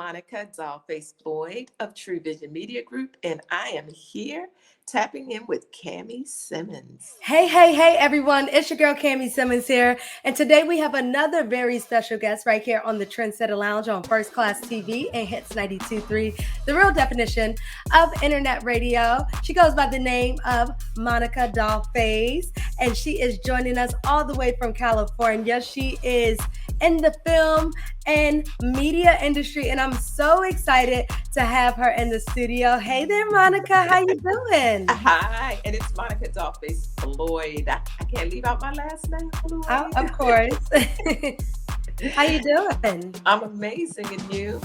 Monica Dollphace Floyd of True Vision Media Group, and I am here tapping in with Cammie Simmons. Hey, everyone. It's your girl, Cammie Simmons here. And today we have another very special guest right here on the Trensetta Lounge on First Class TV and Hits 92.3, the real definition of internet radio. She goes by the name of Monica Dollphace, and she is joining us all the way from California. She is in the film and media industry, and I'm so excited to have her in the studio. Hey there, Monica. How you doing? Hi, and it's Monica Dollphace Floyd. I can't leave out my last name, Floyd. Oh, of course. How you doing? I'm amazing, and you?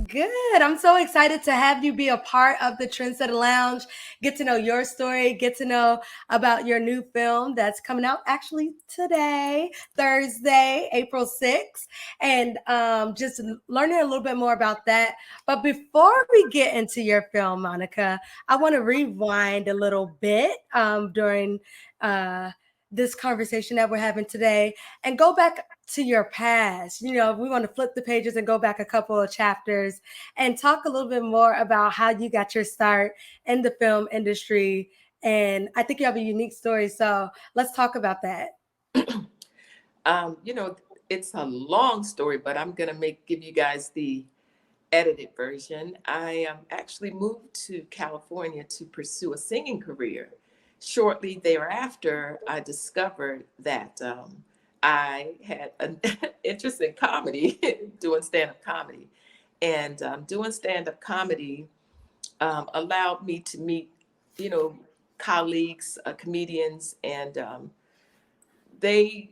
Good. I'm so excited to have you be a part of the Trensetta Lounge, get to know your story, get to know about your new film that's coming out actually today, Thursday, April 6th, and just learning a little bit more about that. But before we get into your film, Monica, I want to rewind a little bit during this conversation that we're having today and go back to your past. We want to flip the pages and go back a couple of chapters and talk a little bit more about how you got your start in the film industry. And I think you have a unique story. So let's talk about that. It's a long story, but I'm going to give you guys the edited version. I actually moved to California to pursue a singing career. Shortly thereafter, I discovered that I had an interest in comedy, doing stand-up comedy. And doing stand-up comedy allowed me to meet, colleagues, comedians, and they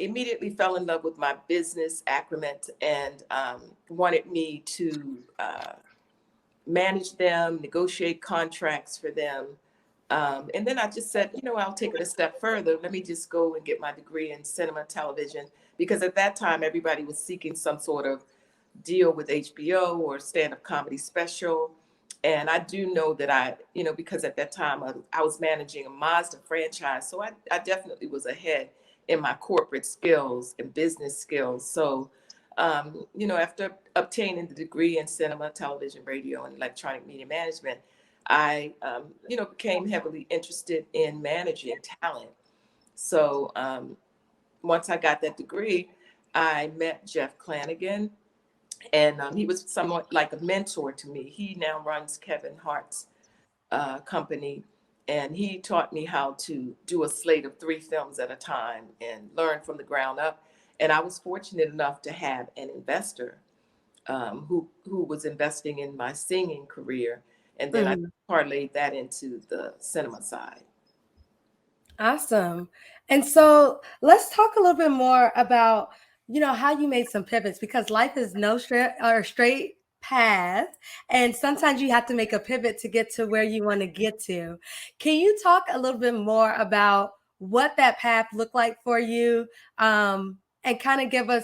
immediately fell in love with my business acumen and wanted me to manage them, negotiate contracts for them. And then I just said, I'll take it a step further. Let me just go and get my degree in cinema and television, because at that time, everybody was seeking some sort of deal with HBO or stand-up comedy special. And I do know that because at that time I was managing a Mazda franchise. So I definitely was ahead in my corporate skills and business skills. So, after obtaining the degree in cinema, television, radio, and electronic media management, I, became heavily interested in managing talent. So once I got that degree, I met Jeff Clanagan, and he was somewhat like a mentor to me. He now runs Kevin Hart's company, and he taught me how to do a slate of 3 films at a time and learn from the ground up. And I was fortunate enough to have an investor who was investing in my singing career. And then I parlayed that into the cinema side. Awesome. And so let's talk a little bit more about, how you made some pivots, because life is no straight path. And sometimes you have to make a pivot to get to where you want to get to. Can you talk a little bit more about what that path looked like for you? And kind of give us,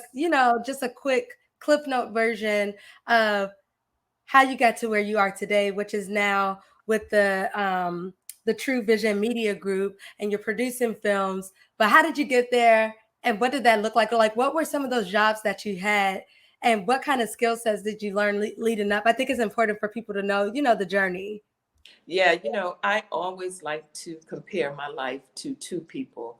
just a quick Cliff Note version of how you got to where you are today, which is now with the True Vision Media Group, and you're producing films. But how did you get there, and what did that look like? Or like, what were some of those jobs that you had, and what kind of skill sets did you learn leading up? I think it's important for people to know, the journey. Yeah, I always like to compare my life to 2 people.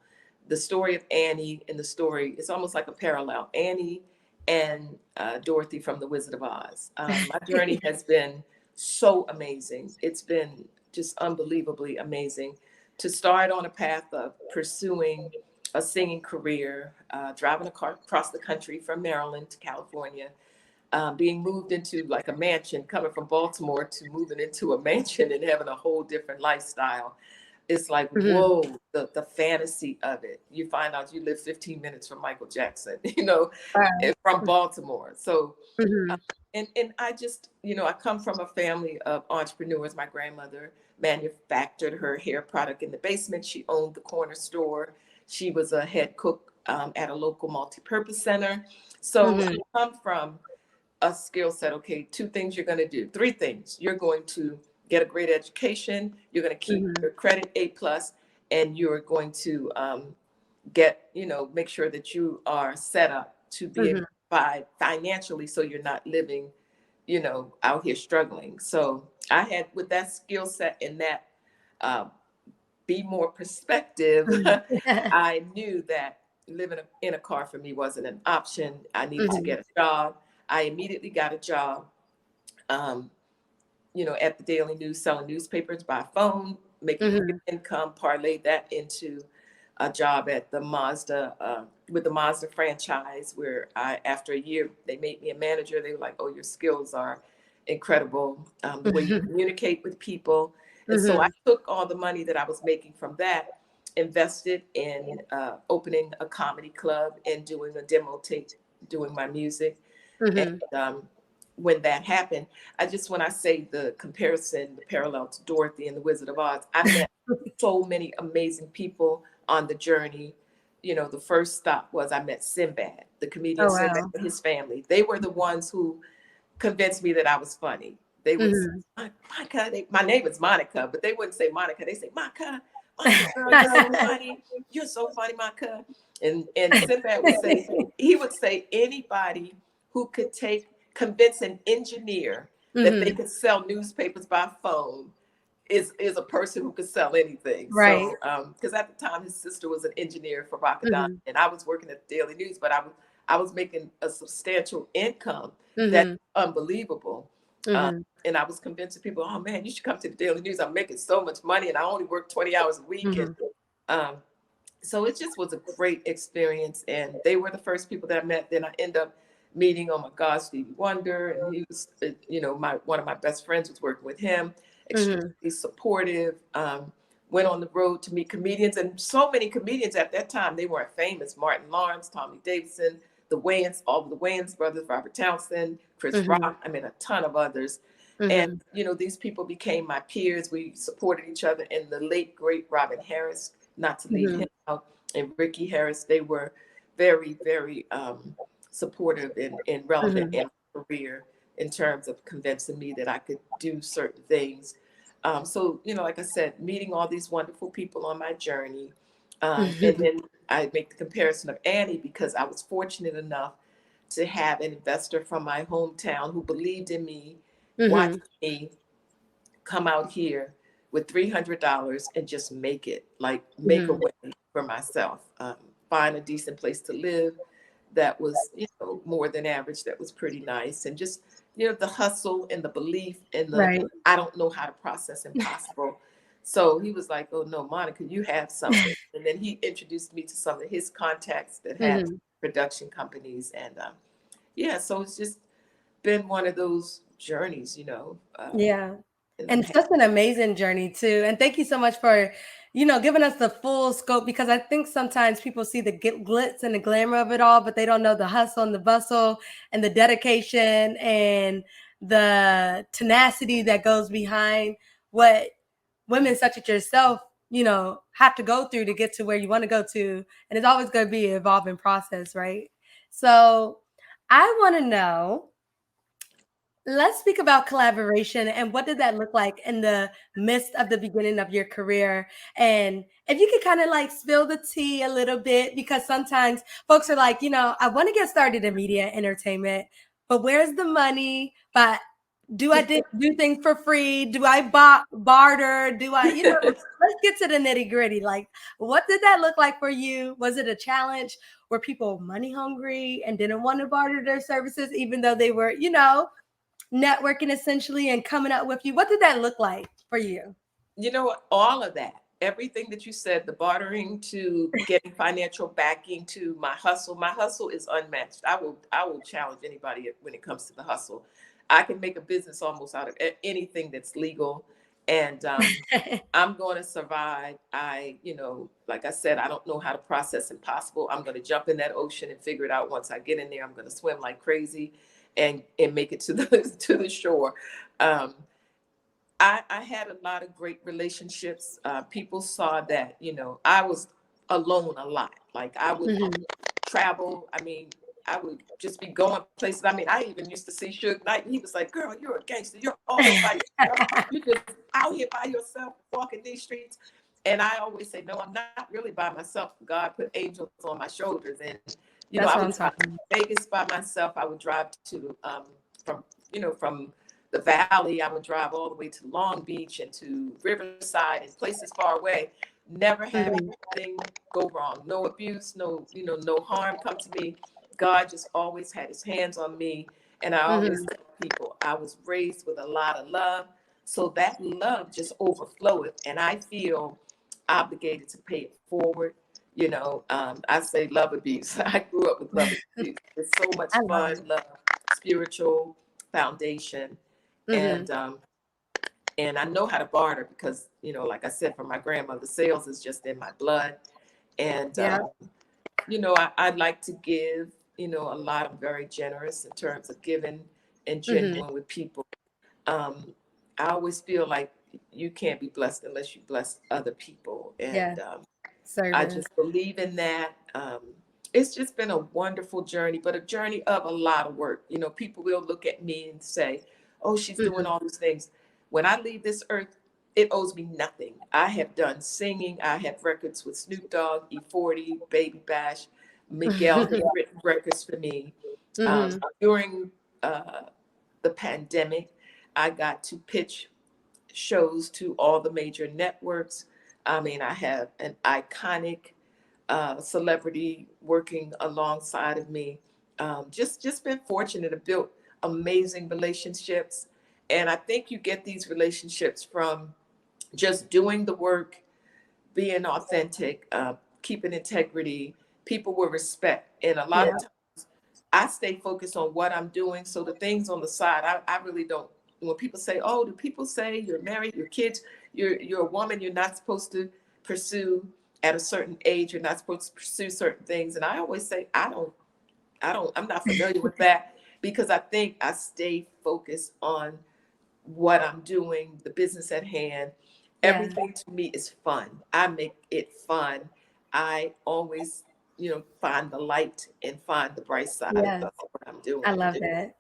The story of Annie and the story, it's almost like a parallel. Annie and Dorothy from The Wizard of Oz. My journey has been so amazing. It's been just unbelievably amazing to start on a path of pursuing a singing career, driving a car across the country from Maryland to California, being moved into like a mansion, coming from Baltimore to moving into a mansion and having a whole different lifestyle. It's like, whoa, the fantasy of it. You find out you live 15 minutes from Michael Jackson, from Baltimore. So, and I just, I come from a family of entrepreneurs. My grandmother manufactured her hair product in the basement. She owned the corner store. She was a head cook at a local multi-purpose center. So I come from a skill set. Okay, 2 things you're going to do, 3 things. You're going to get a great education. You're going to keep your credit A+, and you're going to make sure that you are set up to be able to provide financially, so you're not living out here struggling. So I had, with that skill set and that uh, be more perspective, I knew that living in a car for me wasn't an option. I needed to get a job. I immediately got a job, um, at the Daily News, selling newspapers by phone, making great income, parlay that into a job at the Mazda, with the Mazda franchise, where after a year, they made me a manager. They were like, "Oh, your skills are incredible. The way you communicate with people." And so I took all the money that I was making from that, invested in opening a comedy club and doing a demo tape, doing my music. And when that happened, when I say the comparison, the parallel to Dorothy and the Wizard of Oz, I met so many amazing people on the journey. The first stop was I met Sinbad, the comedian Oh, Sinbad, wow. and his family. They were the ones who convinced me that I was funny. They would say, Monica, my name is Monica, but they wouldn't say Monica. They say, Monica, girl, you're so funny. You're so funny, Monica. And Sinbad would say anybody who could convince an engineer that they could sell newspapers by phone is a person who could sell anything. Right. So, because at the time his sister was an engineer for Rockadon, and I was working at the Daily News, but I was making a substantial income that's unbelievable. And I was convincing people, oh man, you should come to the Daily News. I'm making so much money, and I only work 20 hours a week. And so it just was a great experience. And they were the first people that I met. Then I ended up meeting, oh my God, Stevie Wonder, and he was, one of my best friends was working with him. Extremely supportive. Went on the road to meet comedians, and so many comedians at that time. They weren't famous. Martin Lawrence, Tommy Davidson, the Wayans, all of the Wayans brothers, Robert Townsend, Chris Rock. I mean, a ton of others. And these people became my peers. We supported each other. And the late great Robin Harris, not to leave him out, and Ricky Harris. They were very, very supportive and relevant in my career in terms of convincing me that I could do certain things. So, like I said, meeting all these wonderful people on my journey. And then I make the comparison of Annie, because I was fortunate enough to have an investor from my hometown who believed in me, watched me come out here with $300 and just make it, make a way for myself, find a decent place to live that was, more than average, that was pretty nice. And just, the hustle and the belief and I don't know how to process impossible. So he was like, oh no, Monica, you have something. And then he introduced me to some of his contacts that had production companies. And so it's just been one of those journeys, Yeah. And such an amazing journey too. And thank you so much for, giving us the full scope, because I think sometimes people see the glitz and the glamour of it all, but they don't know the hustle and the bustle and the dedication and the tenacity that goes behind what women such as yourself, have to go through to get to where you want to go to. And it's always going to be an evolving process, right? So I want to know, let's speak about collaboration, and what did that look like in the midst of the beginning of your career? And if you could kind of spill the tea a little bit, because sometimes folks are like, I want to get started in media and entertainment, but where's the money? But do I do things for free? Do I barter? Do I, let's get to the nitty gritty. What did that look like for you? Was it a challenge? Were people money hungry and didn't want to barter their services, even though they were, networking essentially and coming up with you? What did that look like for you? All of that, everything that you said, the bartering to getting financial backing to my hustle is unmatched. I will challenge anybody when it comes to the hustle. I can make a business almost out of anything that's legal, and I'm going to survive. Like I said, I don't know how to process impossible. I'm going to jump in that ocean and figure it out. Once I get in there, I'm going to swim like crazy and make it to the shore. I had a lot of great relationships. People saw that, I was alone a lot. I would travel. I would just be going places. I even used to see Suge Knight, and he was like, girl, you're a gangster. You're always by yourself. You're just out here by yourself, walking these streets. And I always say, no, I'm not really by myself. God put angels on my shoulders. And, I would drive to Vegas by myself. I would drive to, from from the valley. I would drive all the way to Long Beach and to Riverside and places far away. Never had anything go wrong. No abuse, no harm come to me. God just always had his hands on me. And I always tell people I was raised with a lot of love. So that love just overflowed. And I feel obligated to pay it forward. I say love abuse. I grew up with love abuse. It's so much I love fun, love, spiritual foundation. it. And I know how to barter because, like I said, from my grandmother, sales is just in my blood. And, Yeah. I'd like to give, a lot. I'm very generous in terms of giving and genuine with people. I always feel like you can't be blessed unless you bless other people. And I just believe in that. It's just been a wonderful journey, but a journey of a lot of work. People will look at me and say, oh, she's doing all these things. When I leave this earth, it owes me nothing. I have done singing. I have records with Snoop Dogg, E40, Baby Bash. Miguel has written records for me. During the pandemic, I got to pitch shows to all the major networks. I mean, I have an iconic celebrity working alongside of me. Just been fortunate to build amazing relationships. And I think you get these relationships from just doing the work, being authentic, keeping integrity, people will respect. And a lot of times I stay focused on what I'm doing. So the things on the side, I really don't. When people say, oh, do people say you're married, your kids, you're a woman, you're not supposed to pursue at a certain age, you're not supposed to pursue certain things. And I always say, I'm not familiar with that, because I think I stay focused on what I'm doing, the business at hand. Everything to me is fun. I make it fun. I always, find the light and find the bright side of what I'm doing. I love that.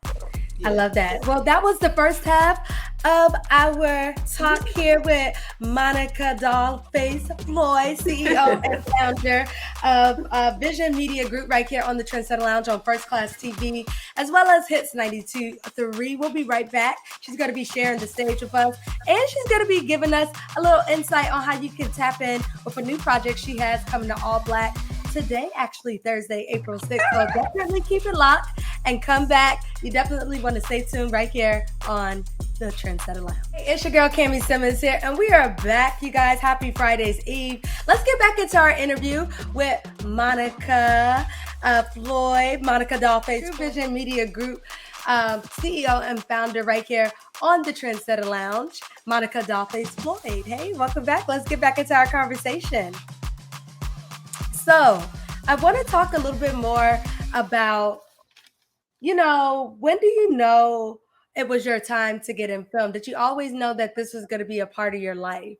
I love that. Well, that was the first half of our talk here with Monica Dollphace Floyd, CEO and founder of Vision Media Group, right here on the Trensetta Lounge on First Class TV, as well as Hits 92.3. We'll be right back. She's going to be sharing the stage with us, and she's going to be giving us a little insight on how you can tap in with a new project she has coming to All Black today, actually Thursday, April 6th. So definitely keep it locked and come back. You definitely want to stay tuned right here on the Trensetta Lounge. Hey, it's your girl Cami Simmons here, and we are back, you guys. Happy Friday's Eve. Let's get back into our interview with Monica Floyd, Monica Dollphace, Vision Media Group CEO and founder right here on the Trensetta Lounge, Monica Dollphace Floyd. Hey, welcome back. Let's get back into our conversation. So I want to talk a little bit more about, when do you know it was your time to get in film? Did you always know that this was going to be a part of your life?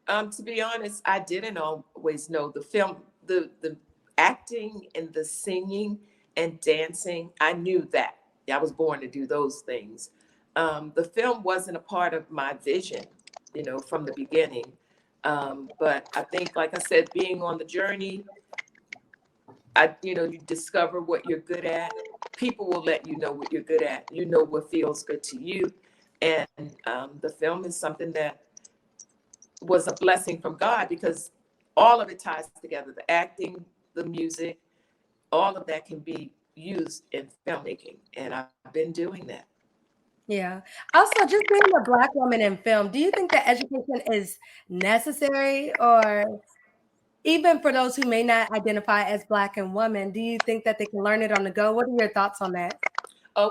To be honest, I didn't always know. The film, the acting and the singing and dancing, I knew that. I was born to do those things. The film wasn't a part of my vision, from the beginning. But I think, like I said, being on the journey, you discover what you're good at. People will let you know what you're good at. You know what feels good to you. And the film is something that was a blessing from God, because all of it ties together. The acting, the music, all of that can be used in filmmaking. And I've been doing that. Yeah. Also, just being a Black woman in film, do you think that education is necessary, or even for those who may not identify as Black and women, do you think that they can learn it on the go? What are your thoughts on that?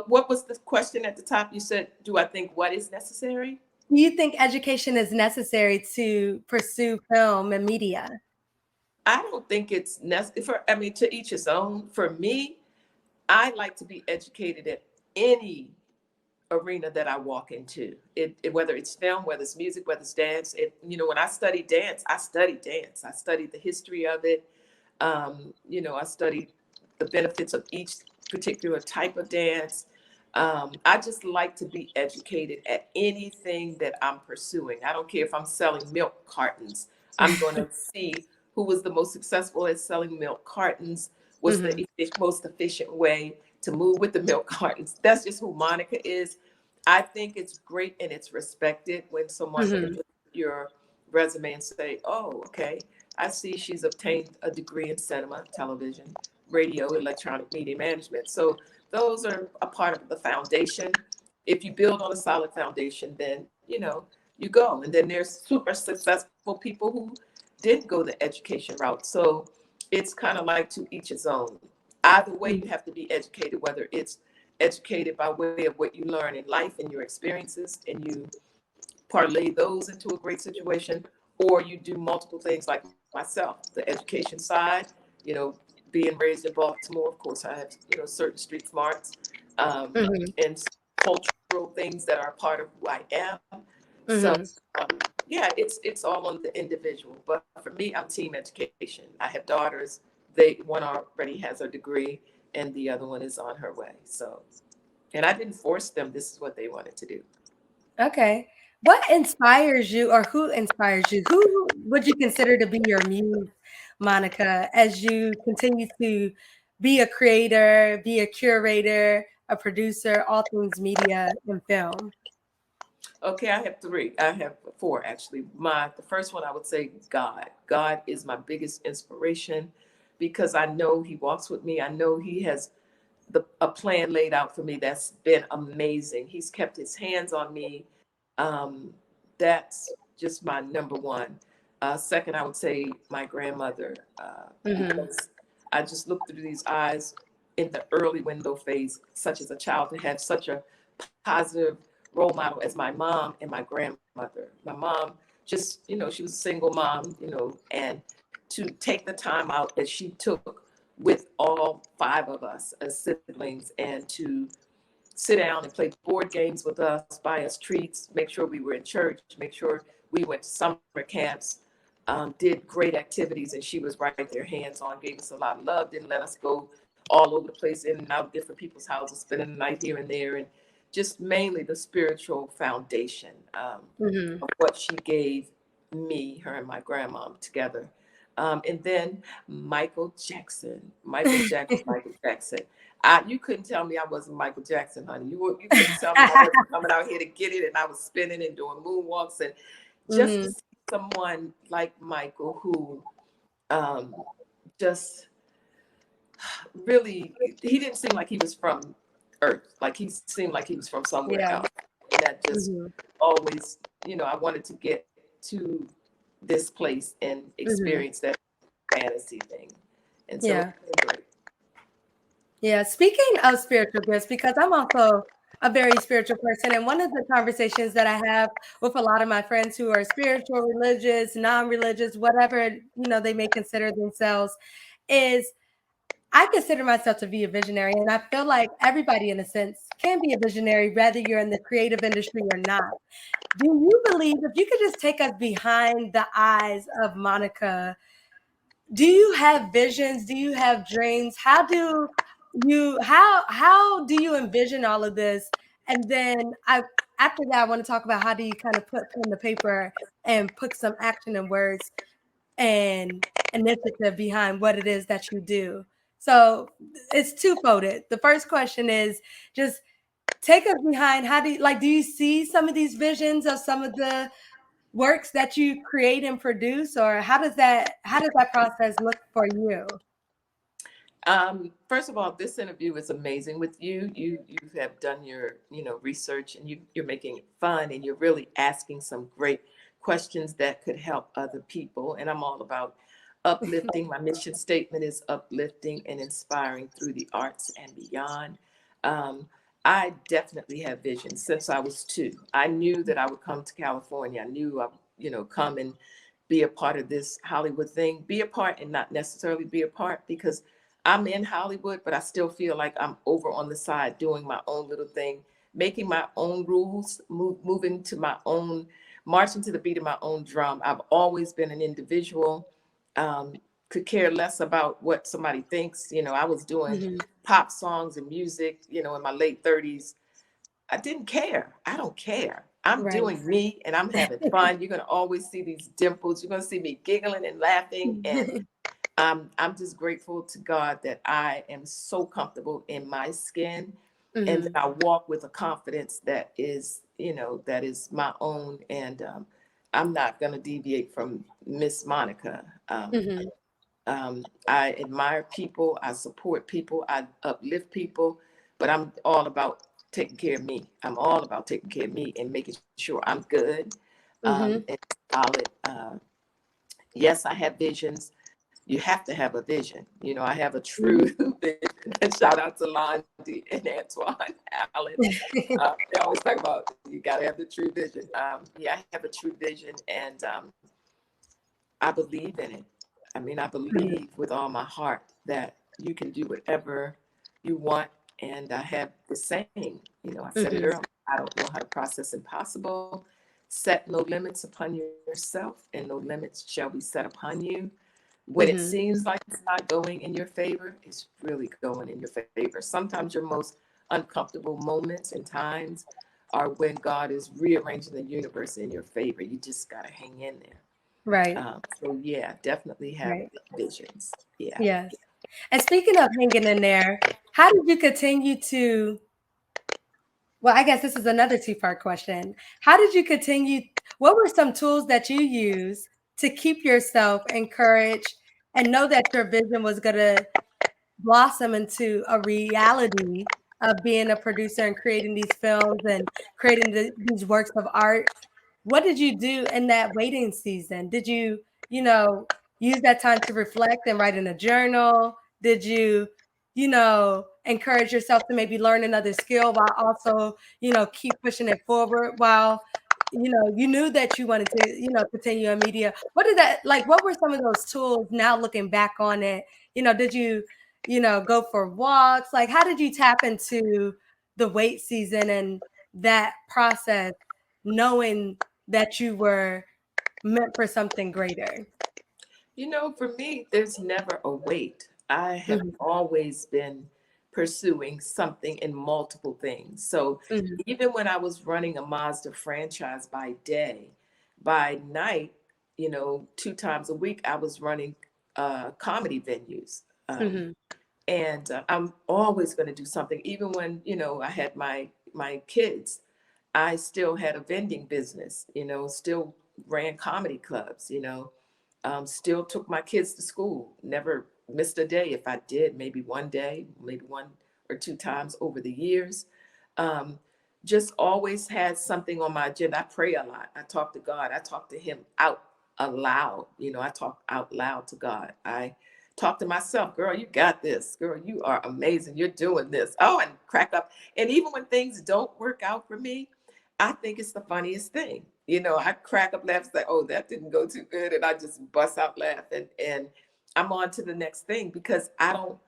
What was the question at the top? You said, do I think what is necessary? Do you think education is necessary to pursue film and media? I don't think it's necessary. To each his own. For me, I like to be educated at any arena that I walk into, whether it's film, whether it's music, whether it's dance. When I studied dance, I studied the history of it. I studied the benefits of each particular type of dance. I just like to be educated at anything that I'm pursuing. I don't care if I'm selling milk cartons. I'm going to see who was the most successful at selling milk cartons, what's Mm-hmm. the most efficient way to move with the milk cartons. That's just who Monica is. I think it's great and it's respected when someone can Mm-hmm. look at your resume and say, oh, okay, I see she's obtained a degree in cinema, television, radio, electronic media management. So those are a part of the foundation. If you build on a solid foundation, then, you go. And then there's super successful people who didn't go the education route. So it's kind of like to each his own. Either way, you have to be educated, whether it's educated by way of what you learn in life and your experiences, and you parlay those into a great situation, or you do multiple things like myself, the education side, you know, being raised in Baltimore, of course, I have, certain street smarts, Mm-hmm. and cultural things that are part of who I am. So, Mm-hmm. um, yeah, it's all on the individual. But for me, I'm team education. I have daughters. One already has a degree, and the other one is on her way. So, and I didn't force them. This is what they wanted to do. Okay. What inspires you, or who inspires you? Who would you consider to be your muse, Monica, as you continue to be a creator, be a curator, a producer, all things media and film? Okay, I have three. I have four actually. The first one I would say God. God is my biggest inspiration because I know He walks with me. I know He has a plan laid out for me that's been amazing. He's kept His hands on me. Um, that's just my number one. Second, I would say my grandmother, Mm-hmm. because I just look through these eyes in the early window phase, such as a child, to have such a positive role model as my mom and my grandmother. My mom just, she was a single mom, and to take the time out that she took with all five of us as siblings and to sit down and play board games with us, buy us treats, make sure we were in church, make sure we went to summer camps, did great activities, and she was right there, hands on, gave us a lot of love, didn't let us go all over the place, in and out of different people's houses, spending the night here and there, and just mainly the spiritual foundation Mm-hmm. of what she gave me, her and my grandma together. And then Michael Jackson, Michael Jackson, Michael Jackson. You couldn't tell me I wasn't Michael Jackson, honey. You couldn't tell me I wasn't coming out here to get it, and I was spinning and doing moonwalks, and just to Mm-hmm. see someone like Michael who um, just really, he didn't seem like he was from Earth. Like he seemed like he was from somewhere Yeah. else. And that just Mm-hmm. always, I wanted to get to this place and Mm-hmm. experience that fantasy thing. And so Yeah. it's been great. Yeah, speaking of spiritual gifts, because I'm also a very spiritual person, and one of the conversations that I have with a lot of my friends who are spiritual, religious, non-religious, whatever, they may consider themselves, is I consider myself to be a visionary, and I feel like everybody in a sense can be a visionary, whether you're in the creative industry or not. Do you believe, if you could just take us behind the eyes of Monica, do you have visions? Do you have dreams? How do you envision all of this? And then after that, I want to talk about how do you kind of put pen to paper and put some action and words and initiative behind what it is that you do. So it's two-folded. The first question is just take us behind, how do you see some of these visions of some of the works that you create and produce, or how does that process look for you? First of all, this interview is amazing with you. You have done your research, and you're making it fun, and you're really asking some great questions that could help other people. And I'm all about uplifting. My mission statement is uplifting and inspiring through the arts and beyond. Um, I definitely have visions since I was two. I knew that I would come to California. I knew I would, come and be a part of this Hollywood thing, be a part and not necessarily be a part because I'm in Hollywood, but I still feel like I'm over on the side doing my own little thing, making my own rules, moving to my own, marching to the beat of my own drum. I've always been an individual, could care less about what somebody thinks. I was doing Mhm. pop songs and music, in my late 30s. I didn't care. I don't care. I'm Right. doing me and I'm having fun. You're going to always see these dimples. You're going to see me giggling and laughing. And I'm just grateful to God that I am so comfortable in my skin, and that Mm-hmm. I walk with a confidence that is, that is my own. And I'm not going to deviate from Miss Monica. Mm-hmm. I admire people, I support people, I uplift people, but I'm all about taking care of me. I'm all about taking care of me and making sure I'm good, Mm-hmm. and solid. Yes, I have visions. You have to have a vision. I have a true vision. And shout out to Londi and Antoine Allen. They always talk about you got to have the true vision. Yeah, I have a true vision, and I believe in it. I mean, I Mm-hmm. believe with all my heart that you can do whatever you want. And I have the same, I said it Mm-hmm. earlier. I don't know how to process impossible. Set no limits upon yourself, and no limits shall be set upon you. When it Mm-hmm. seems like it's not going in your favor, it's really going in your favor. Sometimes your most uncomfortable moments and times are when God is rearranging the universe in your favor. You just got to hang in there. Right. So yeah, definitely have Right. visions. Yeah. Yes. And speaking of hanging in there, how did you continue to, well, I guess this is another two-part question. How did you continue, what were some tools that you use to keep yourself encouraged and know that your vision was going to blossom into a reality of being a producer and creating these films and creating these works of art? What did you do in that waiting season? Did you, you know, use that time to reflect and write in a journal? Did you, encourage yourself to maybe learn another skill while also, keep pushing it forward while, you knew that you wanted to, continue in media? What did that, like, what were some of those tools now looking back on it? Did you, go for walks? Like, how did you tap into the wait season and that process, knowing that you were meant for something greater? For me, there's never a wait. I have Mhm, always been pursuing something in multiple things. So mhm, even when I was running a Mazda franchise by day, by night, 2 times a week, I was running comedy venues. mhm, And I'm always going to do something, even when I had my kids. I still had a vending business, still ran comedy clubs, still took my kids to school, never missed a day. If I did, maybe one day, maybe 1 or 2 times over the years. um, just always had something on my agenda. I pray a lot, I talk to God, I talk to him out aloud. I talk out loud to God. I talk to myself, girl, you got this, girl, you are amazing, you're doing this. Oh, and crack up. And even when things don't work out for me, I think it's the funniest thing. I crack up laughing, say, oh, that didn't go too good. And I just bust out laughing, and I'm on to the next thing, because I don't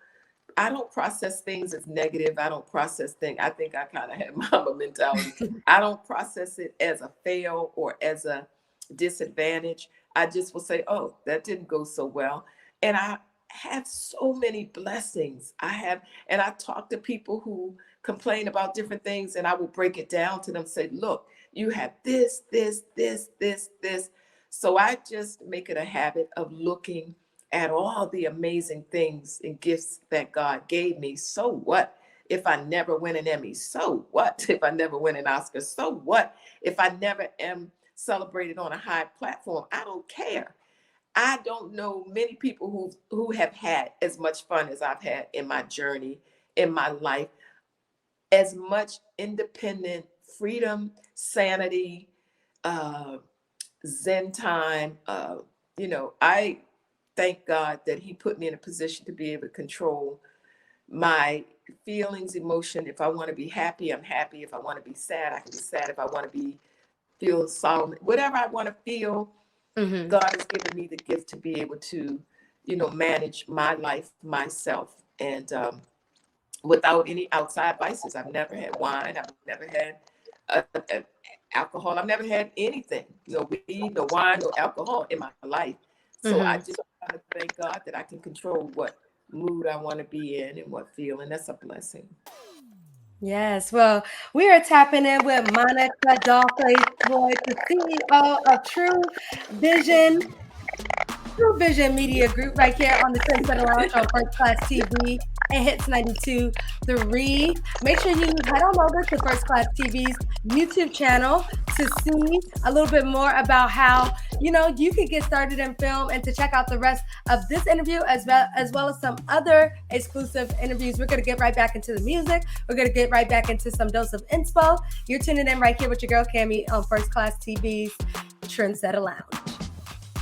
process things as negative. I don't process things. I think I kind of have mama mentality. I don't process it as a fail or as a disadvantage. I just will say, oh, that didn't go so well. And I have so many blessings. And I talk to people who complain about different things, and I will break it down to them, say, look, you have this, this, this, this, this. So I just make it a habit of looking at all the amazing things and gifts that God gave me. So what if I never win an Emmy? So what if I never win an Oscar? So what if I never am celebrated on a high platform? I don't care. I don't know many people who have had as much fun as I've had in my journey, in my life, as much independent freedom, sanity, uh, Zen time. I thank God that He put me in a position to be able to control my feelings, emotion. If I want to be happy, I'm happy. If I want to be sad, I can be sad. If I want to feel solemn, whatever I want to feel, mhm, God has given me the gift to be able to, manage my life myself, and without any outside vices. I've never had wine. I've never had alcohol. I've never had anything, no weed, no wine, no alcohol in my life. So I mhm. just want to thank God that I can control what mood I want to be in and what feel, and that's a blessing. Yes, well, we are tapping in with Monica Dollphace Floyd, the CEO of True Vision True Vision Media Group right here on the Trensetta Lounge on First Class TV and Hits 92.3. Make sure you head on over to First Class TV's YouTube channel to see a little bit more about how, you know, you could get started in film and to check out the rest of this interview as well as some other exclusive interviews. We're going to get right back into the music. We're going to get right back into some dose of inspo. You're tuning in right here with your girl Cammie on First Class TV's Trensetta Lounge.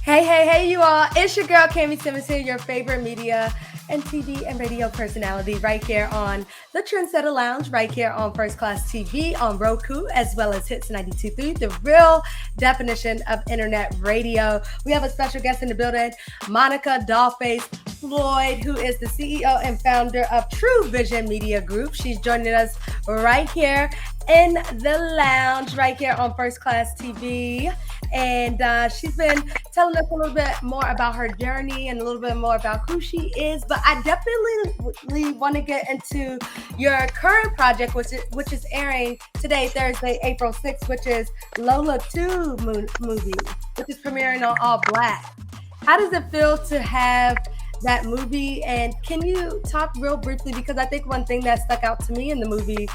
Hey, you all. It's your girl, Cammie Simmons here, your favorite media and TV and radio personality right here on the Trensetta Lounge, right here on First Class TV, on Roku, as well as Hits 92.3, the real definition of internet radio. We have a special guest in the building, Monica Dollphace Floyd, who is the CEO and founder of True Vision Media Group. She's joining us right here in the lounge, right here on First Class TV. And she's been telling us a little bit more about her journey and a little bit more about who she is. But I definitely want to get into your current project, which is airing today, Thursday, April 6th, which is Lola 2 movie, which is premiering on ALLBLK. How does it feel to have that movie? And can you talk real briefly, because I think one thing that stuck out to me in the movie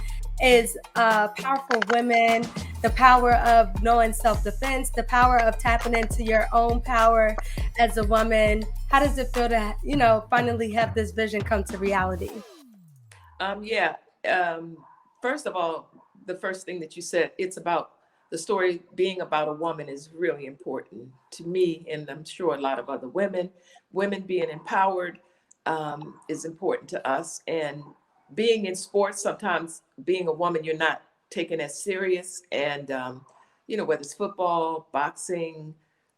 is powerful women, the power of knowing self-defense, the power of tapping into your own power as a woman. How does it feel to, you know, finally have this vision come to reality? First of all, the first thing that you said, it's about the story being about a woman is really important to me, and I'm sure a lot of other women. Women being empowered is important to us, and being in sports, sometimes being a woman, you're not taken as serious. And, you know, whether it's football, boxing,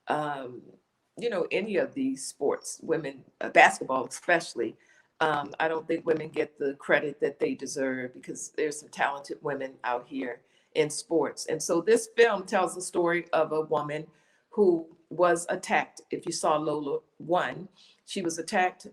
you know, any of these sports, women, basketball especially, I don't think women get the credit that they deserve, because there's some talented women out here in sports. And so this film tells the story of a woman who was attacked. If you saw Lola 1, she was attacked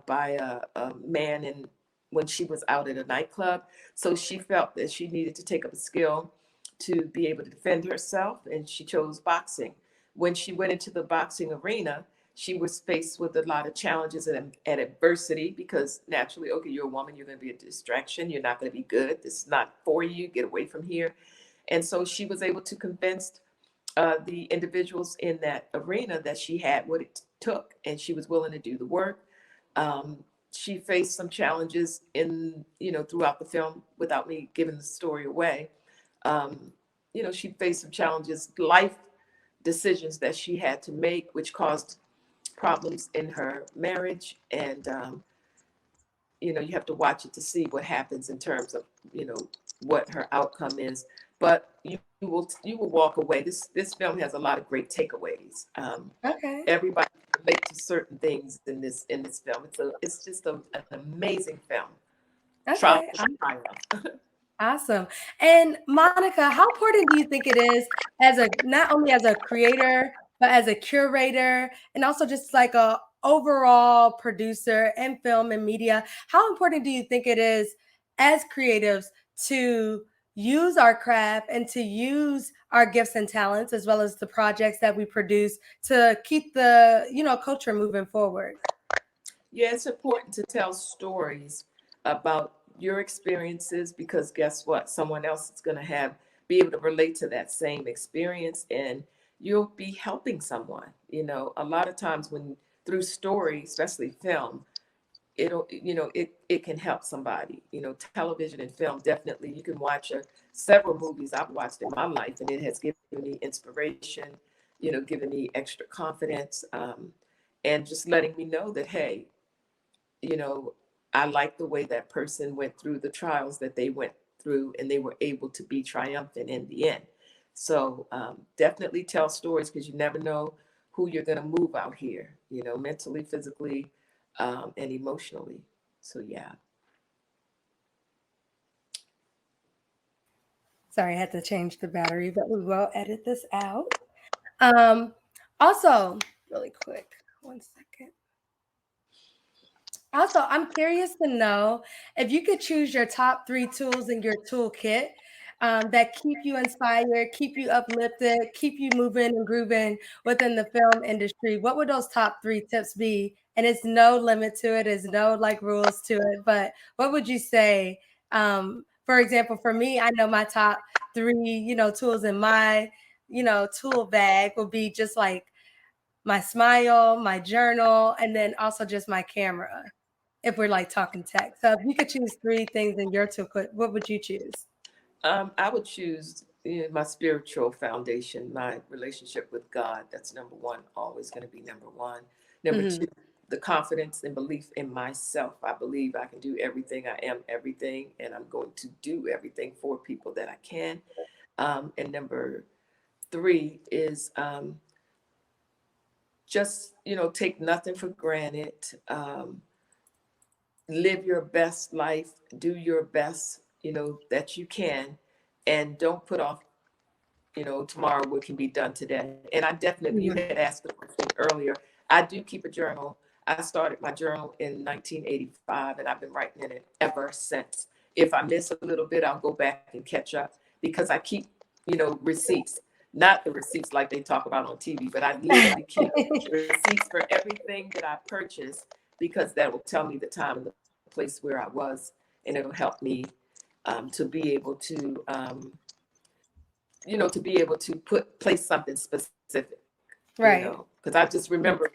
by a man when she was out at a nightclub. So she felt that she needed to take up a skill to be able to defend herself, and she chose boxing. When she went into the boxing arena, she was faced with a lot of challenges and adversity, because naturally, okay, you're a woman, you're going to be a distraction, you're not going to be good, this is not for you, get away from here. And so she was able to convince the individuals in that arena that she had what it took, and she was willing to do the work. She faced some challenges throughout the film, without me giving the story away. She faced some challenges, life decisions that she had to make, which caused problems in her marriage. And, you have to watch it to see what happens in terms of, what her outcome is. But you will walk away. This film has a lot of great takeaways. Okay. Everybody can relate to certain things in this film. It's just an amazing film. Okay. Awesome. And Monica, how important do you think it is not only as a creator, but as a curator, and also just like a overall producer in film and media? How important do you think it is as creatives to use our craft and to use our gifts and talents, as well as the projects that we produce, to keep the, culture moving forward? Yeah, it's important to tell stories about your experiences, because guess what? Someone else is going to be able to relate to that same experience, and you'll be helping someone. A lot of times through story, especially film, it can help somebody. Television and film, definitely. You can watch several movies I've watched in my life, and it has given me inspiration, given me extra confidence, and just letting me know that, hey, I like the way that person went through the trials that they went through, and they were able to be triumphant in the end. So definitely tell stories, because you never know who you're going to move out here, mentally, physically, and emotionally. So, yeah. Sorry, I had to change the battery, but we will edit this out. Also, really quick, 1 second. Also, I'm curious to know if you could choose your top 3 tools in your toolkit, that keep you inspired, keep you uplifted, keep you moving and grooving within the film industry, what would those top 3 tips be? And it's no limit to it, there's no like rules to it, but what would you say? For example, for me, I know my top 3, tools in my, tool bag will be just like my smile, my journal, and then also just my camera. If we're like talking tech. So if you could choose 3 things in your toolkit, what would you choose? I would choose my spiritual foundation, my relationship with God. That's number one, always going to be number one. Number Hmm. two, the confidence and belief in myself. I believe I can do everything. I am everything, and I'm going to do everything for people that I can. And number three is just, take nothing for granted. Live your best life, do your best, that you can, and don't put off, tomorrow what can be done today. And I definitely, you Hmm. had asked the question earlier, I do keep a journal. I started my journal in 1985 and I've been writing in it ever since. If I miss a little bit, I'll go back and catch up because I keep, receipts, not the receipts like they talk about on TV, but I literally keep receipts for everything that I purchase because that will tell me the time and the place where I was, and it'll help me to be able to place something specific, Right. because I just remember,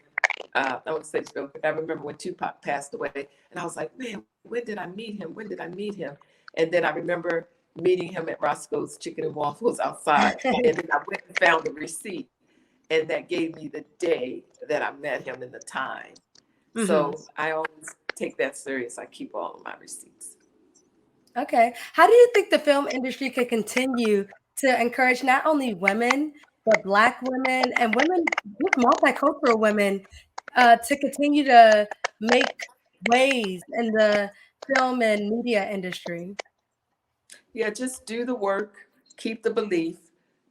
I would say, I remember when Tupac passed away, and I was like, man, when did I meet him? When did I meet him? And then I remember meeting him at Roscoe's Chicken and Waffles outside, and then I went and found the receipt, and that gave me the day that I met him and the time. Hmm. So I always take that serious. I keep all of my receipts. Okay. How do you think the film industry could continue to encourage not only women, but Black women and women, just multicultural women, to continue to make waves in the film and media industry? Yeah, just do the work, keep the belief,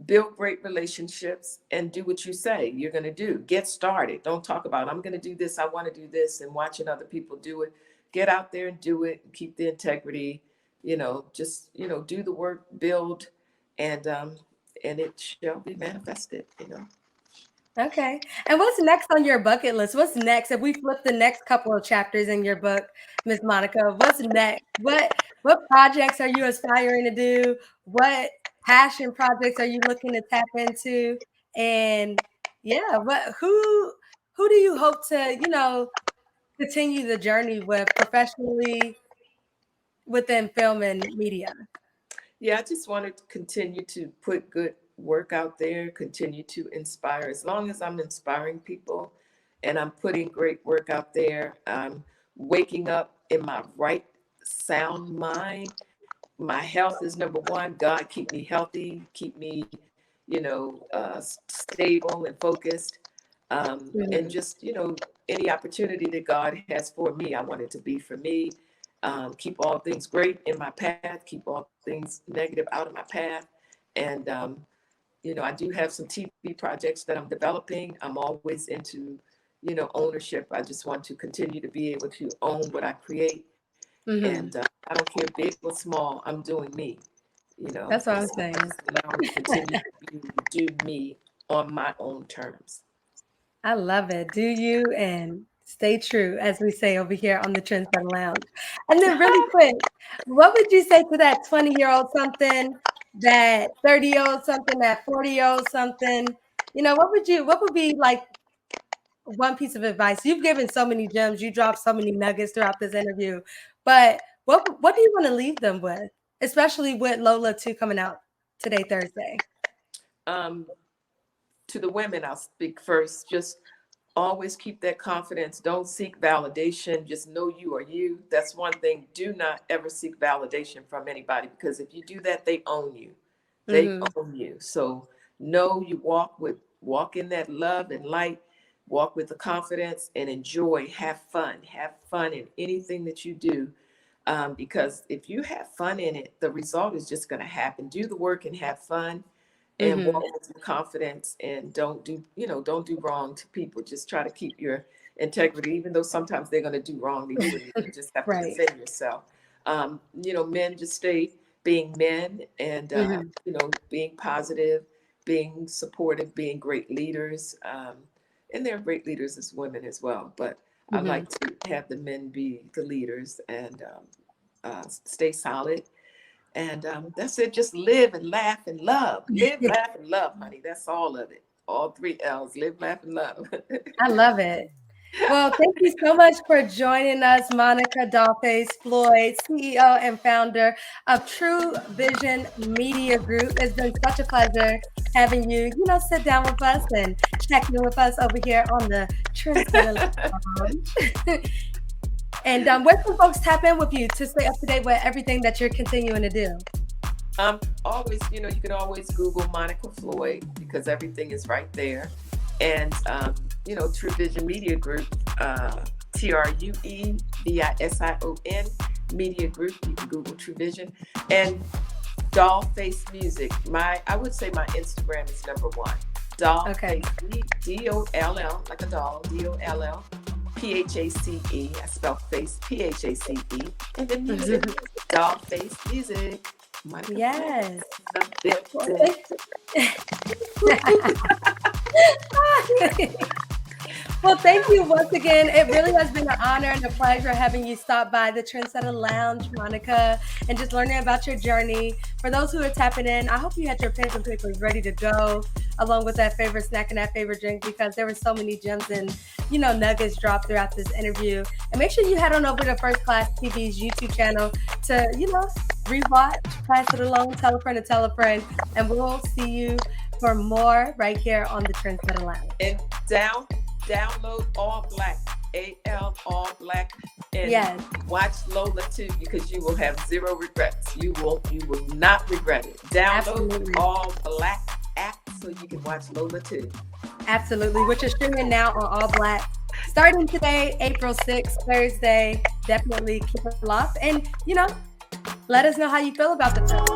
build great relationships, and do what you say you're going to do. Get started. Don't talk about, I'm going to do this, I want to do this, and watching other people do it. Get out there and do it, and keep the integrity, just, do the work, build, and it shall be manifested. Okay. And what's next on your bucket list? What's next? If we flip the next couple of chapters in your book, Miss Monica, what's next? What projects are you aspiring to do? What passion projects are you looking to tap into? And yeah, who do you hope to, continue the journey with professionally within film and media? Yeah, I just want to continue to put good work out there, continue to inspire. As long as I'm inspiring people and I'm putting great work out there, I'm waking up in my right sound mind. My health is number one. God, keep me healthy, keep me, stable and focused. And Mhm. just, any opportunity that God has for me, I want it to be for me. Keep all things great in my path, keep all things negative out of my path. And, I do have some TV projects that I'm developing. I'm always into, ownership. I just want to continue to be able to own what I create. And Mhm. I don't care big or small, I'm doing me, That's what I'm so saying. just allow me to continue to do me on my own terms. I love it. Do you and stay true, as we say over here on the Trensetta Lounge. And then, really quick, what would you say to that 20-year-old something, that 30-year-old something, that 40-year-old something? What would be like one piece of advice? You've given so many gems, you dropped so many nuggets throughout this interview, but what do you want to leave them with, especially with Lola 2 coming out today, Thursday? Um, to the women, I'll speak first. Just always keep that confidence. Don't seek validation. Just know you are you. That's one thing. Do not ever seek validation from anybody because if you do that, they own you. They Hmm. own you. So know you walk in that love and light, walk with the confidence and enjoy, have fun in anything that you do. Because if you have fun in it, the result is just going to happen. Do the work and have fun and Hmm. walk with confidence and don't do wrong to people. Just try to keep your integrity, even though sometimes they're going to do wrong to you and you just have to Right. defend yourself. Men, just stay being men and, Mhm. you know, being positive, being supportive, being great leaders. And they're great leaders as women as well. But I Mhm. like to have the men be the leaders and stay solid. And that's it. Just live and laugh and love. Live, laugh, and love, honey. That's all of it. All three L's. Live, laugh, and love. I love it. Well, thank you so much for joining us, Monica, Dollphace, Floyd, CEO and founder of True Vision Media Group. It's been such a pleasure having you, sit down with us and check in with us over here on the Trensetta Lounge. And where can folks tap in with you to stay up to date with everything that you're continuing to do? Always, you know, you can always Google Monica Floyd because everything is right there. And, you know, True Vision Media Group, TrueVision Media Group. You can Google True Vision. And Dollphace Music. I would say my Instagram is number one. Okay. Dollphace, DOLL, like a doll, DOLL. PHACE. I spell face PHACE. And then music, Dollphace Music. Monica Yes. Floyd. Well, thank you once again. It really has been an honor and a pleasure having you stop by the Trensetta Lounge, Monica, and just learning about your journey. For those who are tapping in, I hope you had your pens and papers ready to go, along with that favorite snack and that favorite drink, because there were so many gems and nuggets dropped throughout this interview. And make sure you head on over to First Class TV's YouTube channel to rewatch, pass it along, tell a friend to tell a friend, and we'll see you for more right here on the Trensetta Lounge. And download ALLBLK, ALLBLK, and watch Lola too, because you will have zero regrets. You will not regret it. Download ALLBLK app so you can watch Lola too. Absolutely, which is streaming now on ALLBLK. Starting today, April 6th, Thursday. Definitely keep it locked, and let us know how you feel about the film.